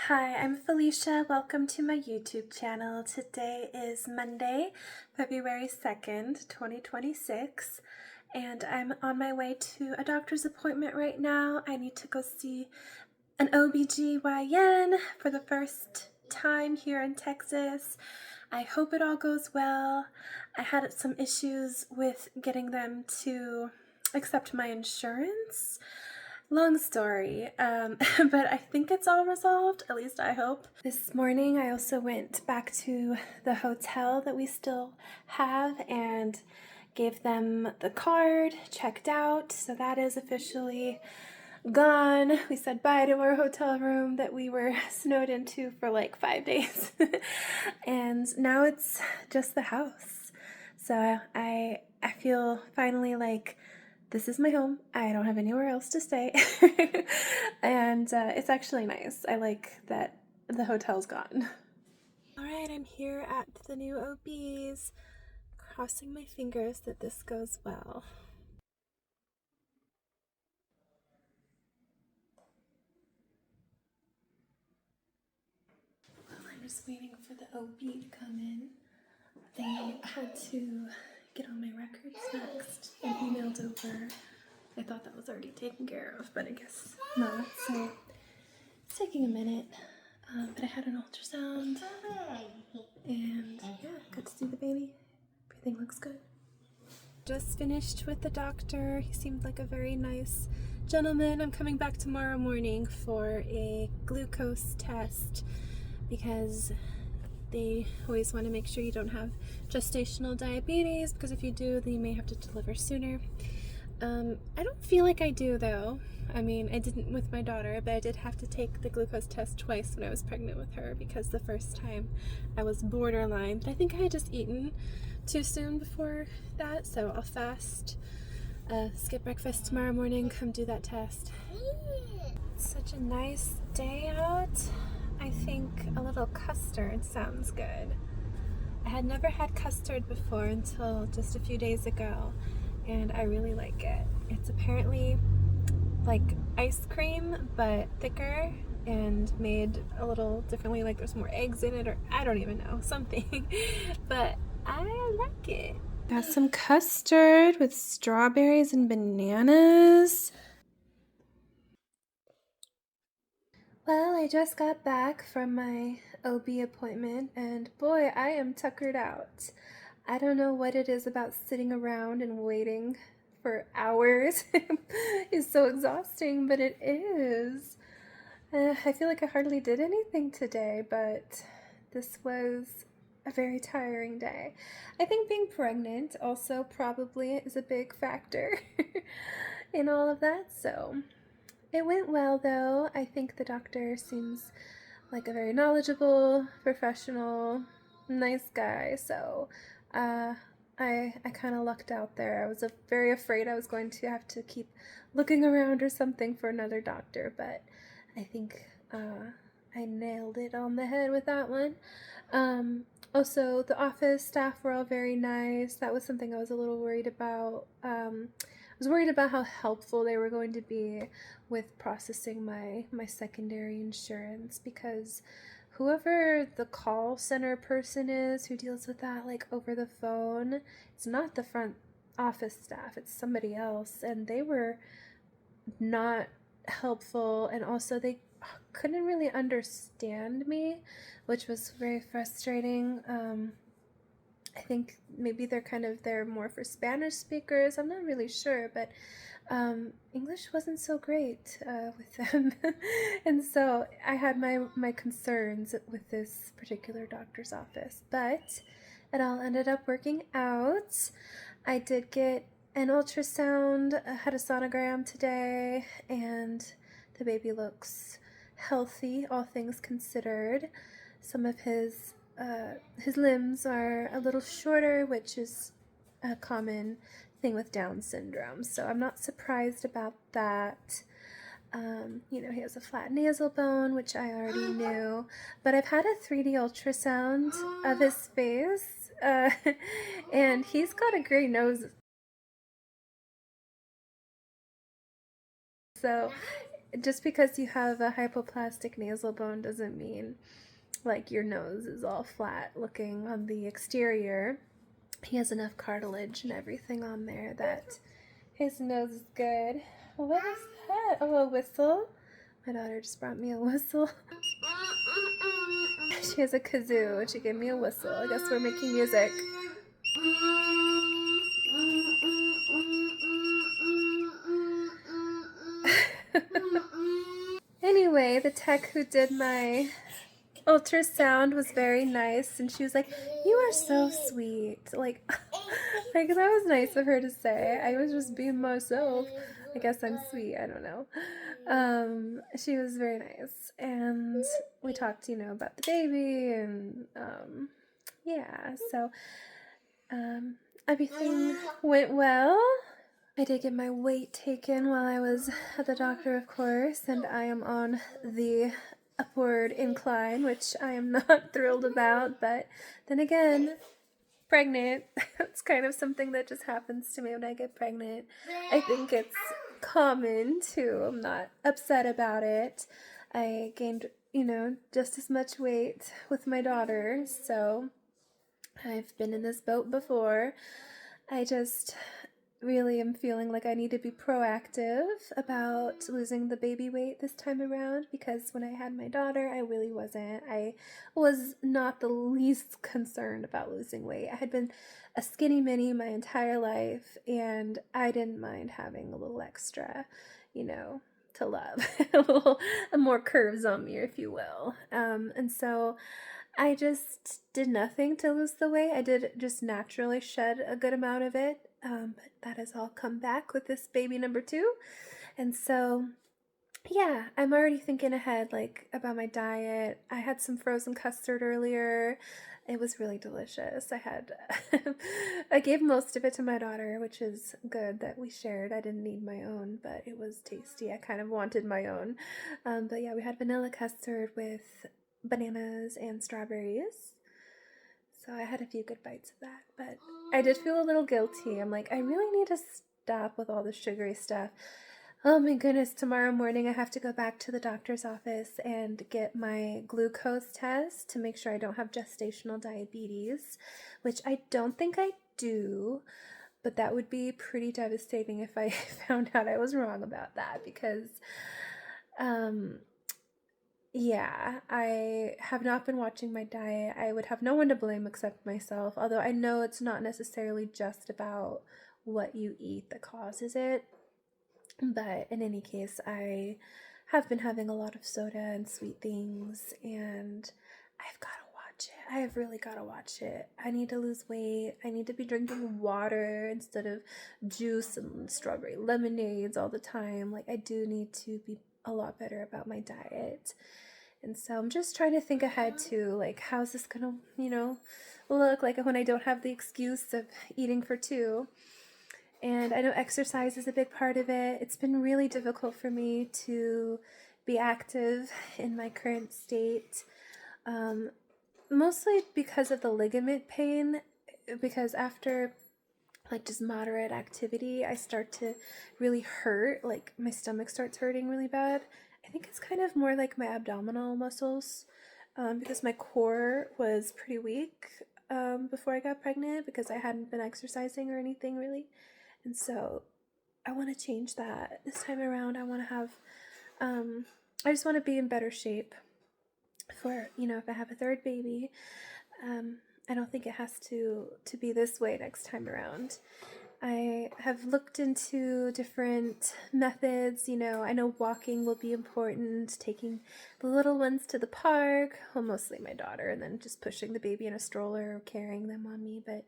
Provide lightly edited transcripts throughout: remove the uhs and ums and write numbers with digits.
Hi, I'm Felicia. Welcome to my YouTube channel. Today is Monday, February 2nd, 2026, and I'm on my way to a doctor's appointment right now. I need to go see an OBGYN for the first time here in Texas. I hope it all goes well. I had some issues with getting them to accept my insurance. Long story, but I think it's all resolved, at least I hope. This morning I also went back to the hotel that we still have and gave them the card, checked out, so that is officially gone. We said bye to our hotel room that we were snowed into for like 5 days, and now it's just the house. So I feel finally like this is my home. I don't have anywhere else to stay. And it's actually nice. I like that the hotel's gone. All right, I'm here at the new OB's, crossing my fingers that this goes well. Well, I'm just waiting for the OB to come in. They had to get on my records next and emailed over. I thought that was already taken care of, but I guess not, so it's taking a minute. But I had an ultrasound, and yeah, got to see the baby. Everything looks good. Just finished with the doctor. He seemed like a very nice gentleman. I'm coming back tomorrow morning for a glucose test because they always want to make sure you don't have gestational diabetes, because if you do, then you may have to deliver sooner. I don't feel like I do, though. I mean, I didn't with my daughter, but I did have to take the glucose test twice when I was pregnant with her, because the first time I was borderline. But I think I had just eaten too soon before that, so I'll fast, skip breakfast tomorrow morning, come do that test. It's such a nice day out. I think a little custard sounds good. I had never had custard before until just a few days ago, and I really like it. It's apparently like ice cream, but thicker and made a little differently, like there's more eggs in it, or I don't even know, something. But I like it. Got some custard with strawberries and bananas. Well, I just got back from my OB appointment, and boy, I am tuckered out. I don't know what it is about sitting around and waiting for hours. It's so exhausting, but it is. I feel like I hardly did anything today, but this was a very tiring day. I think being pregnant also probably is a big factor in all of that, so it went well, though. I think the doctor seems like a very knowledgeable, professional, nice guy, so I kind of lucked out there. I was very afraid I was going to have to keep looking around or something for another doctor, but I think I nailed it on the head with that one. Also, the office staff were all very nice. That was something I was a little worried about. I was worried about how helpful they were going to be with processing my secondary insurance, because whoever the call center person is who deals with that, like over the phone, it's not the front office staff, it's somebody else, and they were not helpful, and also they couldn't really understand me, which was very frustrating. I think maybe they're more for Spanish speakers. I'm not really sure, but English wasn't so great with them. And so I had my concerns with this particular doctor's office, but it all ended up working out. I did get an ultrasound, had a sonogram today, and the baby looks healthy, all things considered. Some of his limbs are a little shorter, which is a common thing with Down syndrome, so I'm not surprised about that. He has a flat nasal bone, which I already knew, but I've had a 3D ultrasound of his face, and he's got a gray nose. So just because you have a hypoplastic nasal bone doesn't mean like your nose is all flat looking on the exterior. He has enough cartilage and everything on there that his nose is good. What is that? Oh, a whistle? My daughter just brought me a whistle. She has a kazoo and she gave me a whistle. I guess we're making music. Anyway, the tech who did my ultrasound was very nice, and she was like, "You are so sweet." Like that was nice of her to say. I was just being myself. I guess I'm sweet. I don't know. She was very nice, and we talked, about the baby, and yeah. So everything went well. I did get my weight taken while I was at the doctor, of course, and I am on the upward incline, which I am not thrilled about, but then again, pregnant, it's kind of something that just happens to me when I get pregnant. I think it's common too. I'm not upset about it. I gained, just as much weight with my daughter, so I've been in this boat before. I just really am feeling like I need to be proactive about losing the baby weight this time around, because when I had my daughter, I really wasn't. I was not the least concerned about losing weight. I had been a skinny mini my entire life, and I didn't mind having a little extra, to love. A little more curves on me, if you will. And so I just did nothing to lose the weight. I did just naturally shed a good amount of it, but that has all come back with this baby number 2. And so, yeah, I'm already thinking ahead, about my diet. I had some frozen custard earlier. It was really delicious. I gave most of it to my daughter, which is good that we shared. I didn't need my own, but it was tasty. I kind of wanted my own. But yeah, we had vanilla custard with bananas and strawberries. So I had a few good bites of that, but I did feel a little guilty. I'm like, I really need to stop with all the sugary stuff. Oh my goodness, tomorrow morning I have to go back to the doctor's office and get my glucose test to make sure I don't have gestational diabetes, which I don't think I do, but that would be pretty devastating if I found out I was wrong about that, because yeah, I have not been watching my diet. I would have no one to blame except myself, although I know it's not necessarily just about what you eat that causes it. But in any case, I have been having a lot of soda and sweet things, and I've got to watch it. I have really got to watch it. I need to lose weight. I need to be drinking water instead of juice and strawberry lemonades all the time. Like, I do need to be a lot better about my diet. And so I'm just trying to think ahead to, how's this gonna, look like when I don't have the excuse of eating for 2. And I know exercise is a big part of it. It's been really difficult for me to be active in my current state, mostly because of the ligament pain, because after just moderate activity, I start to really hurt. My stomach starts hurting really bad. I think it's kind of more like my abdominal muscles, because my core was pretty weak before I got pregnant, because I hadn't been exercising or anything really. And so I want to change that this time around. I want to have, I just want to be in better shape for, if I have a third baby. I don't think it has to be this way next time around. I have looked into different methods. I know walking will be important, taking the little ones to the park, well, mostly my daughter, and then just pushing the baby in a stroller or carrying them on me. But,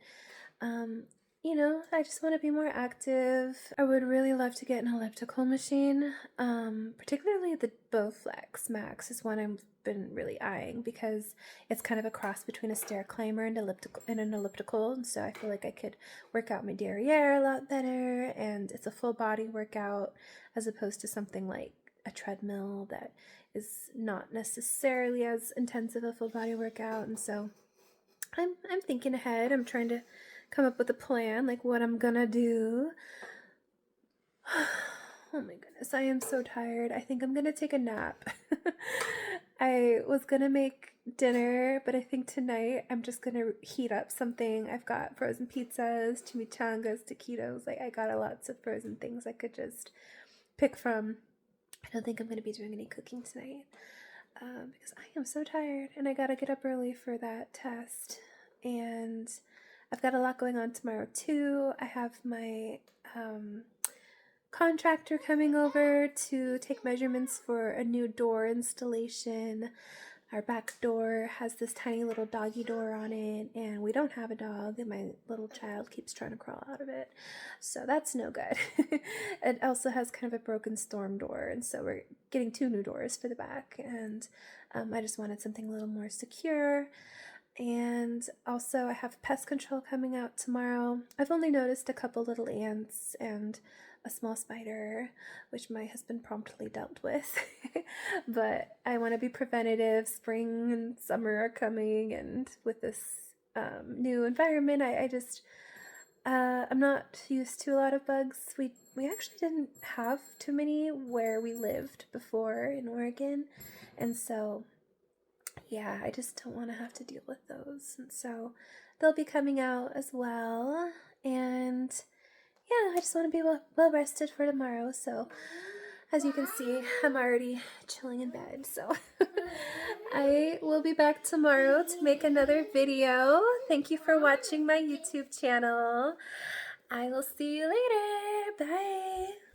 I just want to be more active. I would really love to get an elliptical machine, particularly the Bowflex Max is one I've been really eyeing, because it's kind of a cross between a stair climber and an elliptical, and so I feel like I could work out my derriere a lot better, and it's a full body workout as opposed to something like a treadmill that is not necessarily as intensive a full body workout. And so I'm thinking ahead. I'm trying to come up with a plan, what I'm gonna do. Oh my goodness, I am so tired. I think I'm gonna take a nap. I was gonna make dinner, but I think tonight I'm just gonna heat up something. I've got frozen pizzas, chimichangas, taquitos. Like, I got lots of frozen things I could just pick from. I don't think I'm gonna be doing any cooking tonight because I am so tired and I gotta get up early for that test. And I've got a lot going on tomorrow too. I have my contractor coming over to take measurements for a new door installation. Our back door has this tiny little doggy door on it, and we don't have a dog, and my little child keeps trying to crawl out of it, so that's no good. It also has kind of a broken storm door, and so we're getting 2 new doors for the back, and I just wanted something a little more secure. And also I have pest control coming out tomorrow. I've only noticed a couple little ants and a small spider, which my husband promptly dealt with. But I want to be preventative. Spring and summer are coming, and with this new environment, I'm not used to a lot of bugs. We actually didn't have too many where we lived before in Oregon, and so yeah, I just don't want to have to deal with those. And so they'll be coming out as well. And yeah, I just want to be well rested for tomorrow. So as you can see, I'm already chilling in bed. So I will be back tomorrow to make another video. Thank you for watching my YouTube channel. I will see you later. Bye.